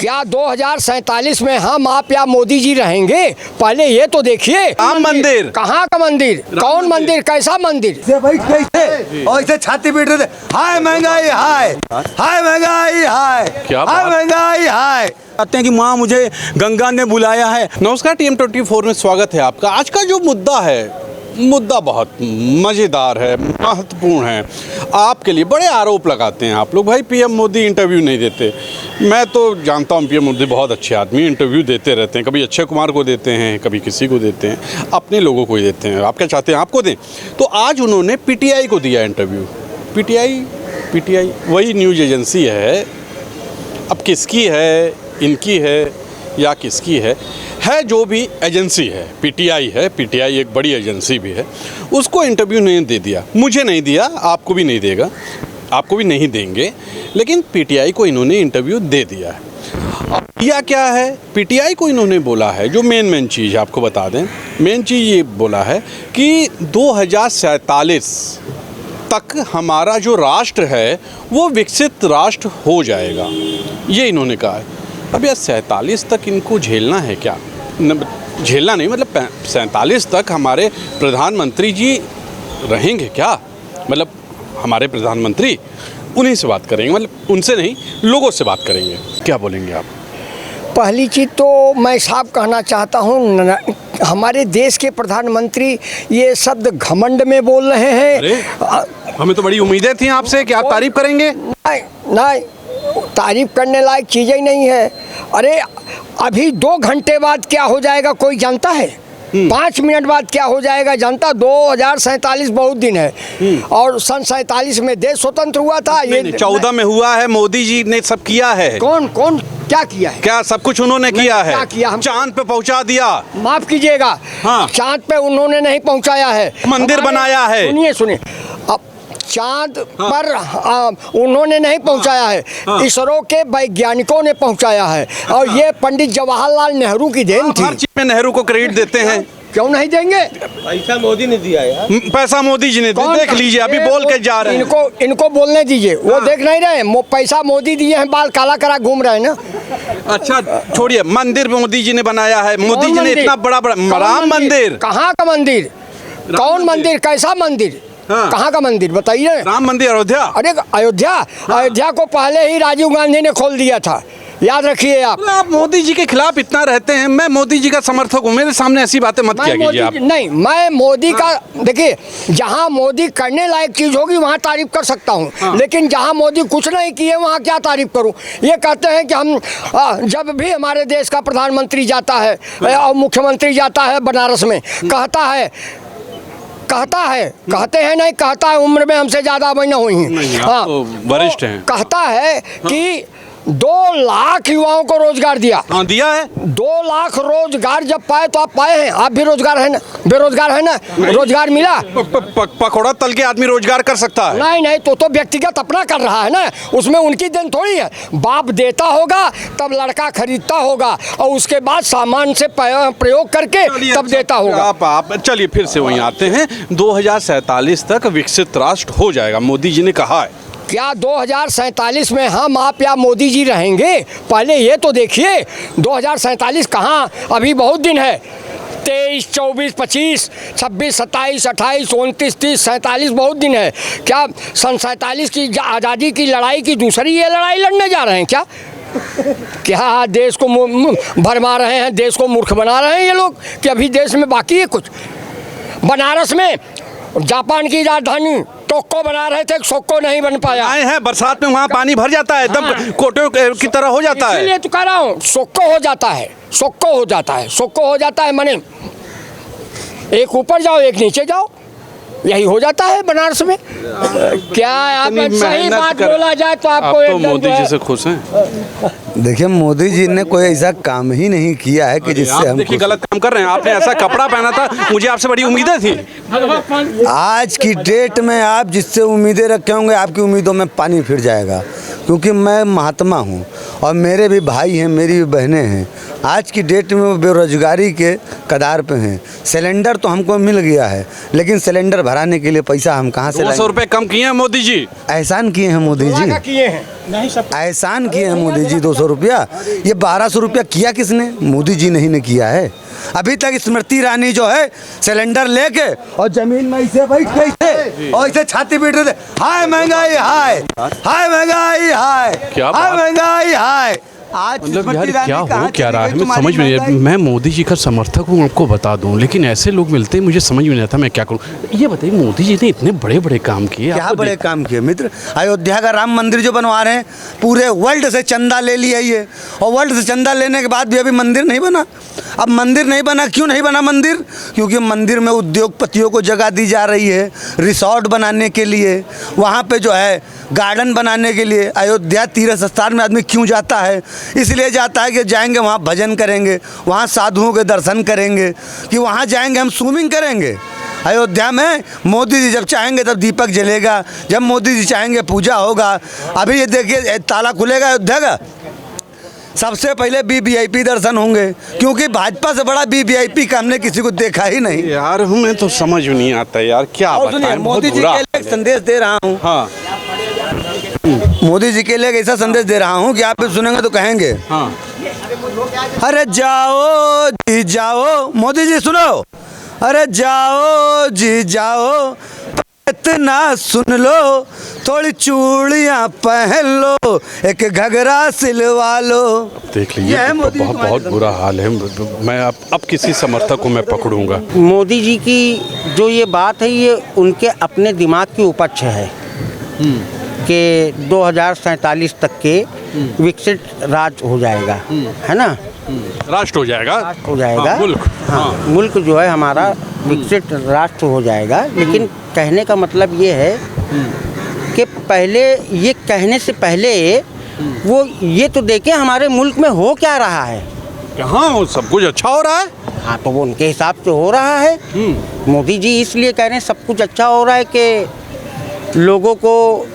क्या 2047 में हम आप या मोदी जी रहेंगे? पहले ये तो देखिए। राम मंदिर कहाँ का मंदिर? कौन मंदिर? कैसा मंदिर? भाई कैसे और इसे छाती पीट रहे थे, हाय महंगाई हाय, हाय महंगाई हाय, क्या हाय बात? महंगाई हाय। कहते हैं कि माँ मुझे गंगा ने बुलाया है। नमस्कार, TM24 में स्वागत है आपका। आज का जो मुद्दा बहुत मज़ेदार है, महत्वपूर्ण है। आपके लिए बड़े आरोप लगाते हैं आप लोग, भाई पीएम मोदी इंटरव्यू नहीं देते। मैं तो जानता हूँ पीएम मोदी बहुत अच्छे आदमी, इंटरव्यू देते रहते हैं। कभी अक्षय कुमार को देते हैं, कभी किसी को देते हैं, अपने लोगों को ही देते हैं। आप क्या चाहते हैं आपको दें? तो आज उन्होंने पीटीआई को दिया इंटरव्यू। पीटीआई वही न्यूज़ एजेंसी है। अब किसकी है, इनकी है या किसकी है जो भी एजेंसी है, पीटीआई है। पीटीआई एक बड़ी एजेंसी भी है। उसको इंटरव्यू नहीं दे दिया, मुझे नहीं दिया, आपको भी नहीं देगा, आपको भी नहीं देंगे, लेकिन पीटीआई को इन्होंने इंटरव्यू दे दिया है। अब किया क्या है, पीटीआई को इन्होंने बोला है, जो मेन चीज़ आपको बता दें, मेन चीज़ ये बोला है कि 2047 तक हमारा जो राष्ट्र है वो विकसित राष्ट्र हो जाएगा, ये इन्होंने कहा है। अब यार 47 तक इनको झेलना है क्या? झेलना नहीं, मतलब 47 तक हमारे प्रधानमंत्री जी रहेंगे क्या? मतलब हमारे प्रधानमंत्री, उन्हीं से बात करेंगे, मतलब उनसे नहीं, लोगों से बात करेंगे। क्या बोलेंगे आप? पहली चीज़ तो मैं साफ कहना चाहता हूँ, हमारे देश के प्रधानमंत्री ये शब्द घमंड में बोल रहे हैं। अरे हमें तो बड़ी उम्मीदें थी आपसे कि आप तारीफ करेंगे। नहीं, तारीफ करने लायक चीज़ ही नहीं है। अरे अभी 2 घंटे बाद क्या हो जाएगा कोई जानता है? 5 मिनट बाद क्या हो जाएगा जानता? 2047 बहुत दिन है। और सन 47 में देश स्वतंत्र हुआ था। ये 14 में हुआ है, मोदी जी ने सब किया है। कौन क्या किया है? क्या सब कुछ उन्होंने किया है? क्या किया? हम चांद पे पहुंचा दिया। माफ कीजिएगा, हाँ। चांद पे उन्होंने नहीं पहुंचाया है, मंदिर बनाया है। सुनिए, अब चांद पर उन्होंने नहीं पहुंचाया है, इसरो के वैज्ञानिकों ने पहुंचाया है। और ये पंडित जवाहरलाल नेहरू की देन थी। हर चीज में नेहरू को क्रेडिट देते हैं। क्यों नहीं देंगे? पैसा मोदी ने दिया यार। पैसा मोदी जी ने दिया, देख लीजिए, अभी बोल के जा रहे हैं। इनको बोलने दीजिए, वो देख नहीं रहे। पैसा मोदी दिए हैं, बाल काला करा घूम रहे हैं ना। अच्छा छोड़िए, मंदिर मोदी जी ने बनाया है। मोदी जी ने इतना बड़ा राम मंदिर। कहाँ का मंदिर? कौन मंदिर? कैसा मंदिर? कहाँ का मंदिर बताइए? राम मंदिर अयोध्या। अरे अयोध्या को पहले ही राजीव गांधी ने खोल दिया था, याद रखिए आप। मोदी जी के खिलाफ इतना रहते हैं। मैं मोदी जी का समर्थक हूँ, मेरे सामने ऐसी बातें मत किया कीजिए आप। नहीं, मैं मोदी का, देखिए, जहाँ मोदी करने लायक चीज होगी वहाँ तारीफ कर सकता हूँ, लेकिन जहाँ मोदी कुछ नहीं किए वहाँ क्या तारीफ करूँ? ये कहते हैं कि हम जब भी हमारे देश का प्रधानमंत्री जाता है और मुख्यमंत्री जाता है बनारस में, कहते हैं नहीं, कहता है, उम्र में हमसे ज्यादा बना हुई हैं, हाँ, तो वरिष्ठ हैं। कहता है कि 2 लाख युवाओं को रोजगार दिया। हाँ, दिया है। 2 लाख रोजगार जब पाए तो आप पाए हैं, आप भी रोजगार है ना, बेरोजगार है ना, रोजगार मिला। पकौड़ा तल के आदमी रोजगार कर सकता है? नहीं, तो व्यक्तिगत अपना कर रहा है ना, उसमें उनकी देन थोड़ी है। बाप देता होगा तब लड़का खरीदता होगा, और उसके बाद सामान से प्रयोग करके तब देता होगा। आप चलिए फिर से वहीं आते हैं। 2047 तक विकसित राष्ट्र हो जाएगा, मोदी जी ने कहा है। क्या 2047 में हम आप या मोदी जी रहेंगे? पहले ये तो देखिए। 2047 कहाँ, अभी बहुत दिन है। 23, 24, 25, 26, 27, 28, 29, 30, 47 बहुत दिन है। क्या सन 47 की आज़ादी की लड़ाई की दूसरी ये लड़ाई लड़ने जा रहे हैं क्या? क्या देश को भरमा रहे हैं, देश को मूर्ख बना रहे हैं ये लोग कि अभी देश में बाकी है कुछ? बनारस में जापान की राजधानी टोक्यो बना रहे थे, सोक्को नहीं बन पाया। आए हैं, बरसात में वहाँ पानी भर जाता है, एकदम कोटे की तरह हो जाता है। इसलिए तो कह रहा हूँ, सोक्को हो जाता है, माने एक ऊपर जाओ एक नीचे जाओ, यही हो जाता है बनारस में। क्या आप सही बात बोला जाए तो आपको तो मोदी जी से खुश हैं? देखिए, मोदी जी ने कोई ऐसा काम ही नहीं किया है कि जिससे हम देखिए गलत काम कर रहे हैं। आपने ऐसा कपड़ा पहना था, मुझे आपसे बड़ी उम्मीदें थी। आज की डेट में आप जिससे उम्मीदें रखे होंगे, आपकी उम्मीदों में पानी फिर जाएगा। क्योंकि मैं महात्मा हूँ और मेरे भी भाई हैं, मेरी भी बहनें हैं, आज की डेट में वो बेरोजगारी के कगार पे हैं। सिलेंडर तो हमको मिल गया है, लेकिन सिलेंडर भराने के लिए पैसा हम कहाँ से 200 रुपए कम किए हैं मोदी जी। एहसान किए हैं मोदी जी, किए हैं एहसान किए हैं मोदी जी 200 रुपया। ये 1200 रुपया किया किसने? मोदी जी नहीं ने किया है। अभी तक स्मृति ईरानी जो है सिलेंडर लेके और जमीन में ऐसे भाई कैसे और ऐसे छाती पीट रहे थे, हाय महंगाई हाय, हाय महंगाई हाय, क्या हाय बात? महंगाई हाय। आज मतलब स्मृति यार ईरानी क्या कहाँ हो क्या चली रहा गई है, मैं तुम्हारी समझ में नहीं महंगाई? मैं मोदी जी का समर्थक हूँ, आपको बता दूं, लेकिन ऐसे लोग मिलते हैं मुझे समझ में नहीं आता मैं क्या करूँ। ये बताइए मोदी जी ने इतने बड़े बड़े काम किए, क्या आपको बड़े काम किए मित्र? अयोध्या का राम मंदिर जो बनवा रहे हैं, पूरे वर्ल्ड से चंदा ले लिया ये, और वर्ल्ड से चंदा लेने के बाद भी अभी मंदिर नहीं बना। अब मंदिर नहीं बना, क्यों नहीं बना मंदिर? क्योंकि मंदिर में उद्योगपतियों को जगह दी जा रही है रिसोर्ट बनाने के लिए, वहाँ पे जो है गार्डन बनाने के लिए। अयोध्या तीर्थ स्थान में आदमी क्यों जाता है? इसलिए जाता है कि जाएंगे वहाँ भजन करेंगे, वहाँ साधुओं के दर्शन करेंगे, कि वहाँ जाएंगे हम स्विमिंग करेंगे। अयोध्या में मोदी जी जब चाहेंगे तब दीपक जलेगा, जब मोदी जी चाहेंगे पूजा होगा। अभी ये देखिए ताला खुलेगा अयोध्या का, सबसे पहले वीवीआईपी दर्शन होंगे, क्योंकि भाजपा से बड़ा वीवीआईपी का हमने किसी को देखा ही नहीं। यार हमें तो समझ में नहीं आता यार, क्या और सुनिए, बताएं, बहुत मोदी जी बुरा। के लिए एक संदेश दे रहा हूँ। हाँ मोदी जी के लिए एक ऐसा संदेश दे रहा हूँ कि आप भी सुनेंगे तो कहेंगे, हाँ अरे जाओ जी जाओ, मोदी जी सुनो, अरे जाओ जी जाओ, इतना सुन लो, थोड़ी चूड़ियाँ पहन लो, एक घघरा सिलवा लो। देख लीजिए, ये है मोदी जी बहुत तुम्हारे बहुत बुरा हाल है। मैं अब किसी समर्थक को मैं पकड़ूंगा। मोदी जी की जो ये बात है ये उनके अपने दिमाग की उपज है कि 2047 तक के विकसित राज्य हो जाएगा, है ना? राष्ट्र हो जाएगा, हो जाएगा, हाँ, मुल्क, हाँ, मुल्क जो है हमारा विकसित राष्ट्र हो जाएगा। लेकिन कहने का मतलब ये है कि पहले ये कहने से पहले वो ये तो देखें हमारे मुल्क में हो क्या रहा है। हाँ सब कुछ अच्छा हो रहा है। हाँ तो वो उनके हिसाब से हो रहा है। मोदी जी इसलिए कह रहे हैं सब कुछ अच्छा हो रहा है कि लोगों को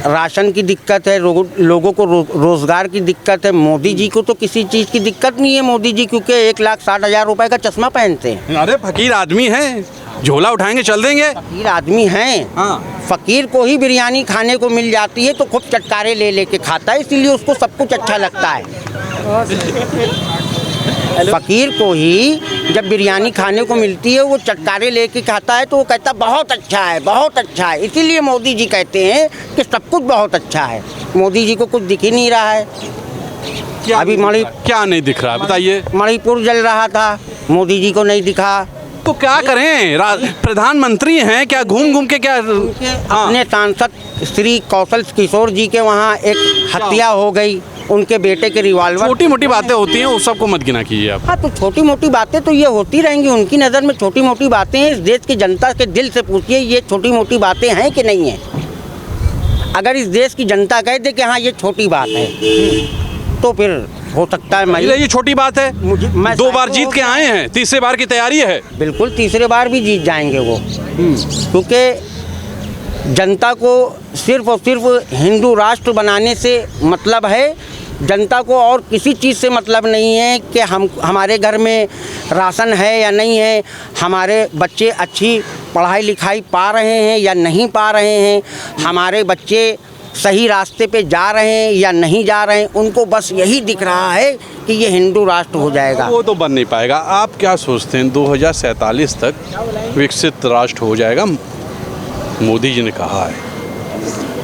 राशन की दिक्कत है, लोगों को रोज़गार की दिक्कत है। मोदी जी को तो किसी चीज़ की दिक्कत नहीं है। मोदी जी क्योंकि 1,60,000 रुपए का चश्मा पहनते हैं। अरे फकीर आदमी है, झोला उठाएंगे चल देंगे। फकीर आदमी हैं, हाँ। फकीर को ही बिरयानी खाने को मिल जाती है तो खूब चटकारे ले लेके खाता है, इसीलिए उसको सब कुछ अच्छा लगता है। फकीर को ही जब बिरयानी खाने को मिलती है वो चटकारे लेके खाता है तो वो कहता बहुत अच्छा है, बहुत अच्छा है। इसीलिए मोदी जी कहते हैं कि सब कुछ बहुत अच्छा है। मोदी जी को कुछ दिख ही नहीं रहा है। अभी क्या नहीं दिख रहा है बताइए? मणिपुर जल रहा था, मोदी जी को नहीं दिखा। तो क्या करें, प्रधानमंत्री हैं, क्या घूम घूम के क्या? हाँ। अपने सांसद श्री कौशल किशोर जी के वहाँ एक हत्या हो गई, उनके बेटे के रिवॉल्वर। छोटी मोटी बातें होती हैं, उस सबको मत गिना कीजिए आप। हाँ तो छोटी मोटी बातें तो ये होती रहेंगी, उनकी नज़र में छोटी मोटी बातें हैं। इस देश की जनता के दिल से पूछिए ये छोटी मोटी बातें हैं कि नहीं हैं। अगर इस देश की जनता कह दे कि हाँ ये छोटी बात है तो फिर हो सकता है ये छोटी बात है। मैं 2 बार जीत के आए हैं, तीसरे बार की तैयारी है। बिल्कुल तीसरे बार भी जीत जाएंगे वो, क्योंकि जनता को सिर्फ और सिर्फ हिंदू राष्ट्र बनाने से मतलब है। जनता को और किसी चीज़ से मतलब नहीं है कि हमारे घर में राशन है या नहीं है, हमारे बच्चे अच्छी पढ़ाई लिखाई पा रहे हैं या नहीं पा रहे हैं, हमारे बच्चे सही रास्ते पे जा रहे हैं या नहीं जा रहे हैं। उनको बस यही दिख रहा है कि ये हिंदू राष्ट्र हो जाएगा। वो तो बन नहीं पाएगा। आप क्या सोचते हैं 2047 तक विकसित राष्ट्र हो जाएगा? मोदी जी ने कहा है।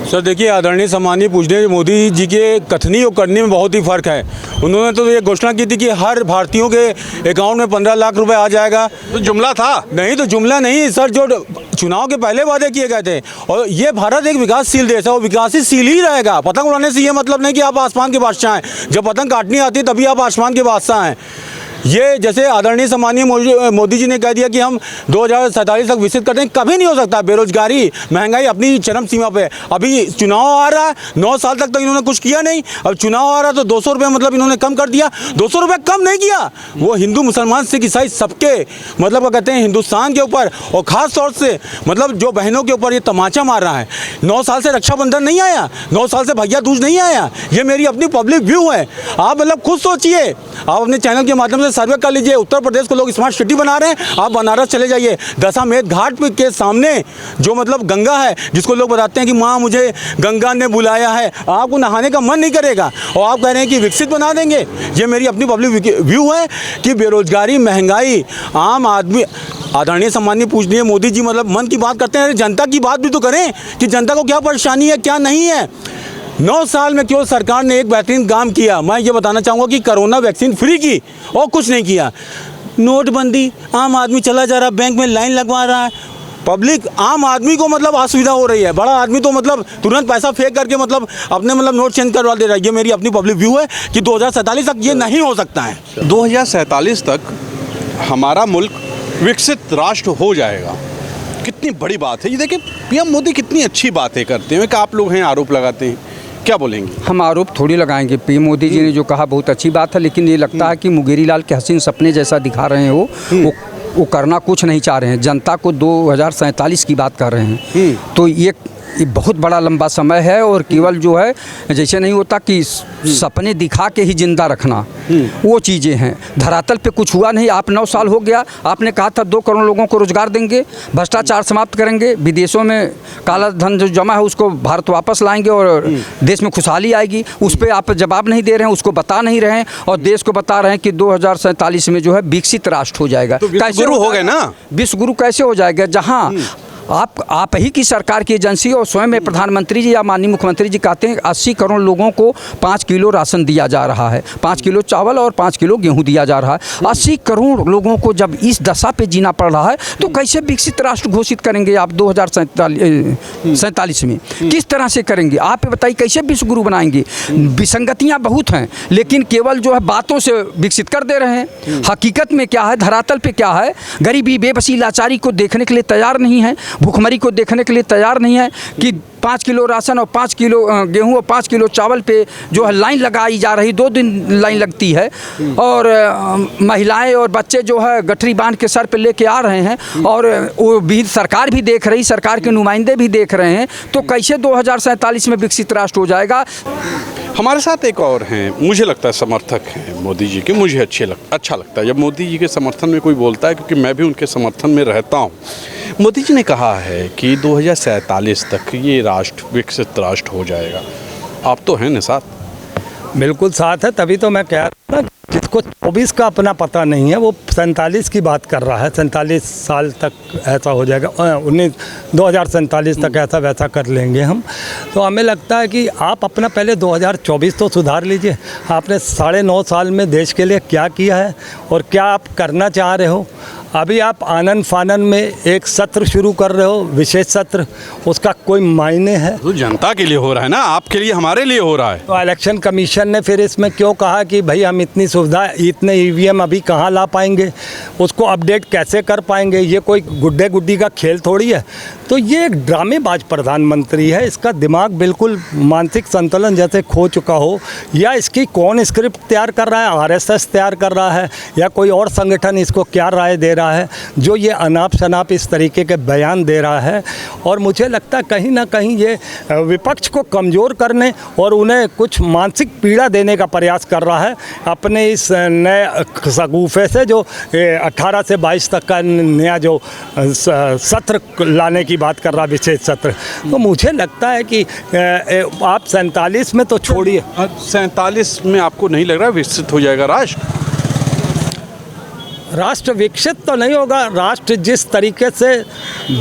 सर देखिए, आदरणीय सम्मानीय पूजनीय मोदी जी के कथनी और करनी में बहुत ही फ़र्क है। उन्होंने तो ये घोषणा की थी कि हर भारतीयों के अकाउंट में 15 लाख रुपए आ जाएगा। तो जुमला था? नहीं तो जुमला नहीं सर, जो चुनाव के पहले वादे किए गए थे। और ये भारत एक विकासशील देश है और विकासशील ही रहेगा। पतंग उड़ाने से ये मतलब नहीं कि आप आसमान के बादशाह हैं। जब पतंग काटनी आती है तभी आप आसमान के बादशाह हैं। ये जैसे आदरणीय सम्मानीय मोदी जी ने कह दिया कि हम 2047 तक विकसित कर देंगे, कभी नहीं हो सकता। बेरोजगारी, महंगाई अपनी चरम सीमा पे। अभी चुनाव आ रहा है, 9 साल तक इन्होंने कुछ किया नहीं। अब चुनाव आ रहा है तो 200 रुपये मतलब इन्होंने कम कर दिया। 200 रुपये कम नहीं किया, वो हिंदू मुसलमान सिख ईसाई सबके मतलब क्या कहते हैं हिंदुस्तान के ऊपर और ख़ास तौर से मतलब जो बहनों के ऊपर ये तमाचा मार रहा है। 9 साल से रक्षाबंधन नहीं आया, 9 साल से भैया दूज नहीं आया। ये मेरी अपनी पब्लिक व्यू है। आप मतलब खुद सोचिए, आप अपने चैनल के माध्यम से सर्वे कर लीजिए। उत्तर प्रदेश को लोग स्मार्ट सिटी बना रहे हैं, आप बनारस चले जाइए, दशामेध घाट के सामने जो मतलब गंगा है, जिसको लोग बताते हैं कि माँ मुझे गंगा ने बुलाया है, आपको नहाने का मन नहीं करेगा और आप कह रहे हैं कि विकसित बना देंगे। ये मेरी अपनी पब्लिक व्यू है कि बेरोजगारी, महंगाई, आम आदमी, आदरणीय सम्मानीय पूजनीय मोदी जी मतलब मन की बात करते हैं, जनता की बात भी तो करें कि जनता को क्या परेशानी है क्या नहीं है। 9 साल में केवल सरकार ने एक बेहतरीन काम किया, मैं ये बताना चाहूँगा कि कोरोना वैक्सीन फ्री की और कुछ नहीं किया। नोटबंदी, आम आदमी चला जा रहा है, बैंक में लाइन लगवा रहा है, पब्लिक आम आदमी को मतलब असुविधा हो रही है। बड़ा आदमी तो मतलब तुरंत पैसा फेंक करके मतलब अपने मतलब नोट चेंज करवा दे रहा है। ये मेरी अपनी पब्लिक व्यू है कि 2047 तक ये नहीं हो सकता है। 2047 तक हमारा मुल्क विकसित राष्ट्र हो जाएगा, कितनी बड़ी बात है ये। देखिए पीएम मोदी कितनी अच्छी बातें करते हैं, कि आप लोग हैं आरोप लगाते हैं, क्या बोलेंगे? हम आरोप थोड़ी लगाएंगे। पीएम मोदी जी ने जो कहा बहुत अच्छी बात है, लेकिन ये लगता है कि मुंगेरी लाल के हसीन सपने जैसा दिखा रहे हैं। वो करना कुछ नहीं चाह रहे हैं, जनता को 2047 की बात कर रहे हैं। तो ये बहुत बड़ा लंबा समय है और केवल जो है जैसे नहीं होता कि सपने दिखा के ही जिंदा रखना, वो चीज़ें हैं। धरातल पे कुछ हुआ नहीं। आप 9 साल हो गया, आपने कहा था 2 करोड़ लोगों को रोजगार देंगे, भ्रष्टाचार समाप्त करेंगे, विदेशों में काला धन जो जमा है उसको भारत वापस लाएंगे और देश में खुशहाली आएगी। उस पर आप जवाब नहीं दे रहे हैं, उसको बता नहीं रहे हैं और देश को बता रहे हैं कि 2047 में जो है विकसित राष्ट्र हो जाएगा। तो विश्व गुरु हो गए ना? विश्व गुरु कैसे हो जाएगा जहाँ आप ही की सरकार की एजेंसी और स्वयं में प्रधानमंत्री जी या माननीय मुख्यमंत्री जी कहते हैं 80 करोड़ लोगों को 5 किलो राशन दिया जा रहा है, 5 किलो चावल और 5 किलो गेहूं दिया जा रहा है। 80 करोड़ लोगों को जब इस दशा पे जीना पड़ रहा है तो कैसे विकसित राष्ट्र घोषित करेंगे आप 2047 में? किस तरह से करेंगे आप बताइए? कैसे विश्व गुरु बनाएंगे? विसंगतियाँ बहुत हैं, लेकिन केवल जो है बातों से विकसित कर दे रहे हैं। हकीकत में क्या है, धरातल पे क्या है? गरीबी, बेबसी, लाचारी को देखने के लिए तैयार नहीं है, भूखमरी को देखने के लिए तैयार नहीं है कि 5 किलो राशन और 5 किलो गेहूं और 5 किलो चावल पे जो है लाइन लगाई जा रही, 2 दिन लाइन लगती है और महिलाएं और बच्चे जो है गठरी बांध के सर पे लेके आ रहे हैं और वो भी सरकार भी देख रही, सरकार के नुमाइंदे भी देख रहे हैं। तो कैसे 2047 में विकसित राष्ट्र हो जाएगा? हमारे साथ एक और हैं, मुझे लगता है समर्थक हैं मोदी जी के। मुझे अच्छा लगता है जब मोदी जी के समर्थन में कोई बोलता है, क्योंकि मैं भी उनके समर्थन में रहता हूँ। मोदी जी ने कहा है कि 2047 तक ये राष्ट्र विकसित राष्ट्र हो जाएगा। आप तो हैं ना साथ? बिल्कुल साथ है, तभी तो मैं कह रहा था जिसको 24 का अपना पता नहीं है वो 47 की बात कर रहा है। 47 साल तक ऐसा हो जाएगा, 2047 तक ऐसा वैसा कर लेंगे हम। तो हमें लगता है कि आप अपना पहले 2024 तो सुधार लीजिए। आपने 9.5 साल में देश के लिए क्या किया है और क्या आप करना चाह रहे हो? अभी आप आनन फानन में एक सत्र शुरू कर रहे हो, विशेष सत्र, उसका कोई मायने है? तो जनता के लिए हो रहा है ना, आपके लिए, हमारे लिए हो रहा है। तो इलेक्शन कमीशन ने फिर इसमें क्यों कहा कि भाई हम इतनी सुविधा, इतने ईवीएम अभी कहाँ ला पाएंगे, उसको अपडेट कैसे कर पाएंगे? ये कोई गुड्डे गुड्डी का खेल थोड़ी है। तो ये एक ड्रामेबाज प्रधानमंत्री है, इसका दिमाग बिल्कुल मानसिक संतुलन जैसे खो चुका हो, या इसकी कौन स्क्रिप्ट तैयार कर रहा है, आरएसएस तैयार कर रहा है या कोई और संगठन इसको क्या राय दे रहा है जो ये अनाप शनाप इस तरीके के बयान दे रहा है। और मुझे लगता है कहीं ना कहीं ये विपक्ष को कमज़ोर करने और उन्हें कुछ मानसिक पीड़ा देने का प्रयास कर रहा है अपने इस नए शगुफे से, जो 18 से 22 तक का नया जो सत्र लाने की बात कर रहा, विशेष सत्र। तो मुझे लगता है कि आप 47 में तो छोड़िए, 47 में आपको नहीं लग रहा विकसित हो जाएगा राष्ट्र? राष्ट्र विकसित तो नहीं होगा। राष्ट्र जिस तरीके से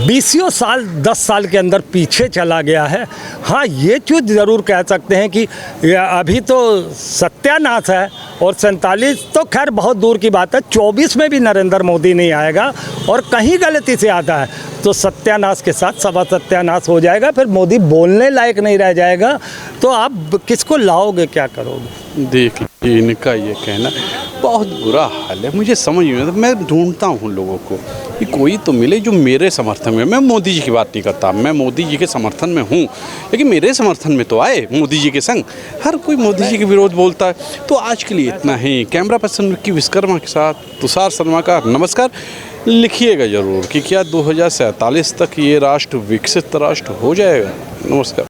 20 साल 10 साल के अंदर पीछे चला गया है, हाँ ये चीज़ ज़रूर कह सकते हैं कि अभी तो सत्यानाश है और 47 तो खैर बहुत दूर की बात है। 24 में भी नरेंद्र मोदी नहीं आएगा और कहीं गलती से आता है तो सत्यानाश के साथ सभा सत्यानाश हो जाएगा, फिर मोदी बोलने लायक नहीं रह जाएगा। तो आप किसको लाओगे, क्या करोगे? देख लीजिए इनका ये कहना। बहुत बुरा हाल है। मुझे समझ नहीं आता, मैं ढूंढता हूँ लोगों को कि कोई तो मिले जो मेरे समर्थन में, मैं मोदी जी की बात नहीं करता, मैं मोदी जी के समर्थन में हूँ, लेकिन मेरे समर्थन में तो आए मोदी जी के संग। हर कोई मोदी जी के विरोध बोलता है। तो आज के लिए इतना ही। कैमरा पर्सन विक्की विश्वकर्मा के साथ तुषार शर्मा का नमस्कार। लिखिएगा ज़रूर कि क्या 2047 तक ये राष्ट्र विकसित राष्ट्र हो जाएगा। नमस्कार।